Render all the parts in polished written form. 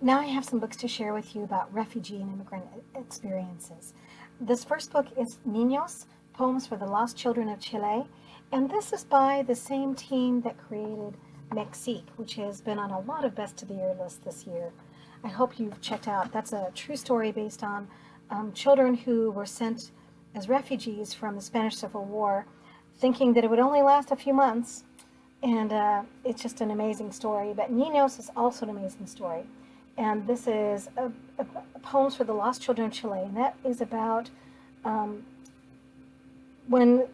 Now I have some books to share with you about refugee and immigrant experiences. This first book is Niños, Poems for the Lost Children of Chile, and this is by the same team that created Mexique, which has been on a lot of best of the year lists this year. I hope you've checked out. That's a true story based on children who were sent as refugees from the Spanish Civil War, thinking that it would only last a few months, and it's just an amazing story. But Niños is also an amazing story. And this is Poems for the Lost Children of Chile, and that is about when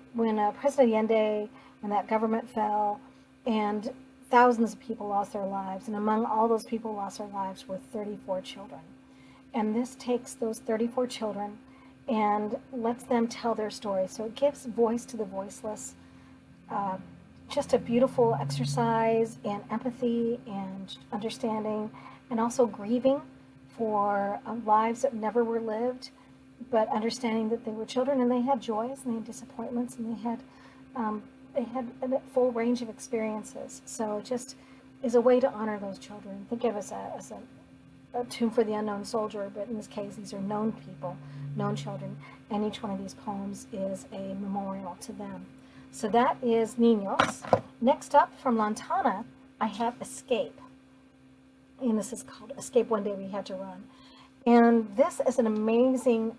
President Allende, when that government fell, and thousands of people lost their lives, and among all those people who lost their lives were 34 children. And this takes those 34 children and lets them tell their story. So it gives voice to the voiceless. Just a beautiful exercise in empathy and understanding, and also grieving for lives that never were lived, but understanding that they were children and they had joys and they had disappointments and they had a full range of experiences. So it just is a way to honor those children. Think of it as a tomb for the unknown soldier, but in this case, these are known people, known children, and each one of these poems is a memorial to them. So that is Niños. Next up, from Lantana, I have Escape. And this is called Escape One Day We Had to Run. And this is an amazing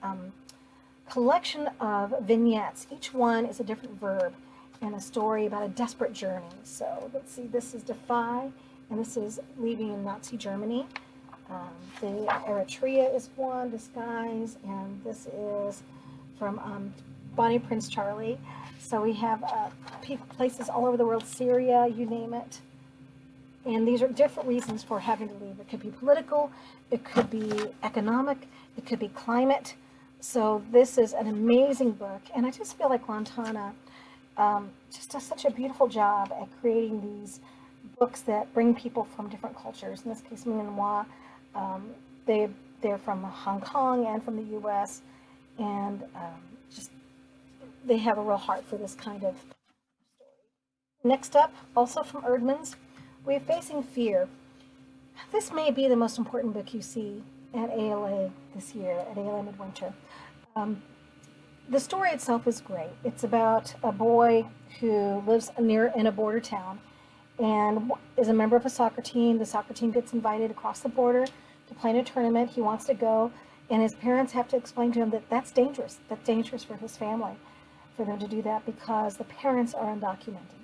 collection of vignettes. Each one is a different verb and a story about a desperate journey. So let's see, this is Defy, and this is leaving in Nazi Germany. The Eritrea is one, Disguise, and this is from Bonnie Prince Charlie. So we have places all over the world, Syria, you name it. And these are different reasons for having to leave. It could be political, it could be economic, it could be climate. So this is an amazing book, and I just feel like Lantana just does such a beautiful job at creating these books that bring people from different cultures. In this case, Myanmar, they're from Hong Kong and from the U.S., and just they have a real heart for this kind of story. Next up, also from Erdmans, we have Facing Fear. This may be the most important book you see at ALA this year, at ALA Midwinter. The story itself is great. It's about a boy who lives in a border town and is a member of a soccer team. The soccer team gets invited across the border to play in a tournament. He wants to go, and his parents have to explain to him that that's dangerous. That's dangerous for his family, for them to do that, because the parents are undocumented.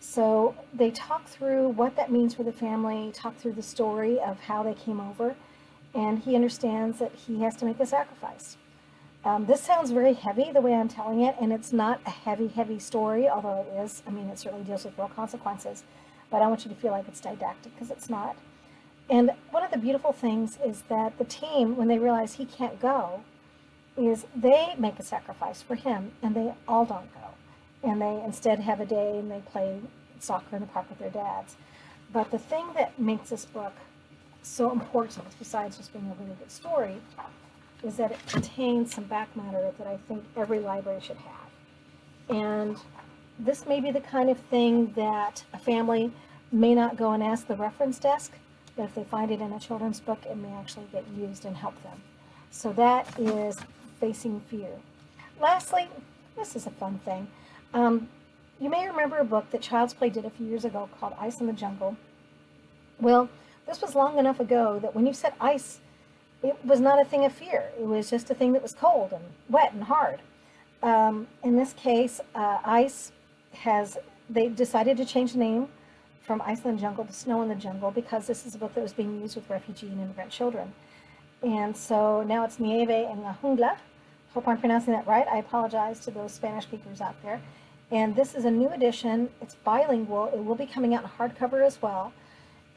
So they talk through what that means for the family, talk through the story of how they came over, and he understands that he has to make a sacrifice. This sounds very heavy the way I'm telling it, and it's not a heavy story, although it is. I mean, it certainly deals with real consequences, but I want you to feel like it's didactic, because it's not. And one of the beautiful things is that the team, when they realize he can't go, is they make a sacrifice for him, and they all don't go. And they instead have a day and they play soccer in the park with their dads. But the thing that makes this book so important, besides just being a really good story, is that it contains some back matter that I think every library should have. And this may be the kind of thing that a family may not go and ask the reference desk, but if they find it in a children's book, it may actually get used and help them. So that is Facing Fear. Lastly, this is a fun thing. You may remember a book that Child's Play did a few years ago called Ice in the Jungle. Well, this was long enough ago that when you said ice, it was not a thing of fear. It was just a thing that was cold and wet and hard. In this case, they decided to change the name from Ice in the Jungle to Snow in the Jungle, because this is a book that was being used with refugee and immigrant children. And so now it's Nieve en la Jungla. Hope I'm pronouncing that right. I apologize to those Spanish speakers out there. And this is a new edition. It's bilingual. It will be coming out in hardcover as well.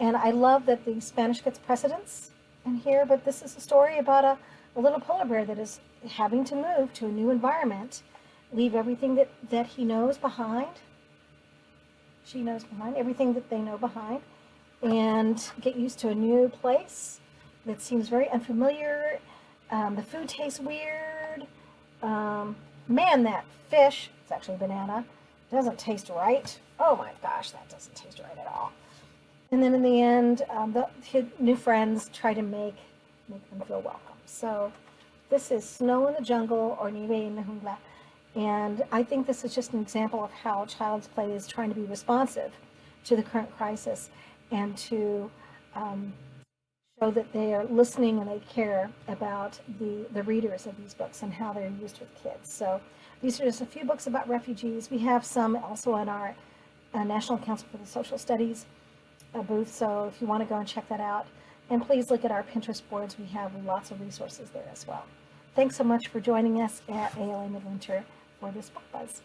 And I love that the Spanish gets precedence in here, but this is a story about a little polar bear that is having to move to a new environment, leave everything that he knows behind, she knows behind, everything that they know behind, and get used to a new place that seems very unfamiliar. The food tastes weird. Man, that fish, it's actually banana, doesn't taste right. Oh my gosh, that doesn't taste right at all. And then in the end, his new friends try to make them feel welcome. So this is Snow in the Jungle, or Nieve en la Jungla. And I think this is just an example of how Child's Play is trying to be responsive to the current crisis and to show that they are listening and they care about the readers of these books and how they're used with kids. So these are just a few books about refugees. We have some also in our National Council for the Social Studies booth, so if you want to go and check that out. And please look at our Pinterest boards. We have lots of resources there as well. Thanks so much for joining us at ALA Midwinter for this book buzz.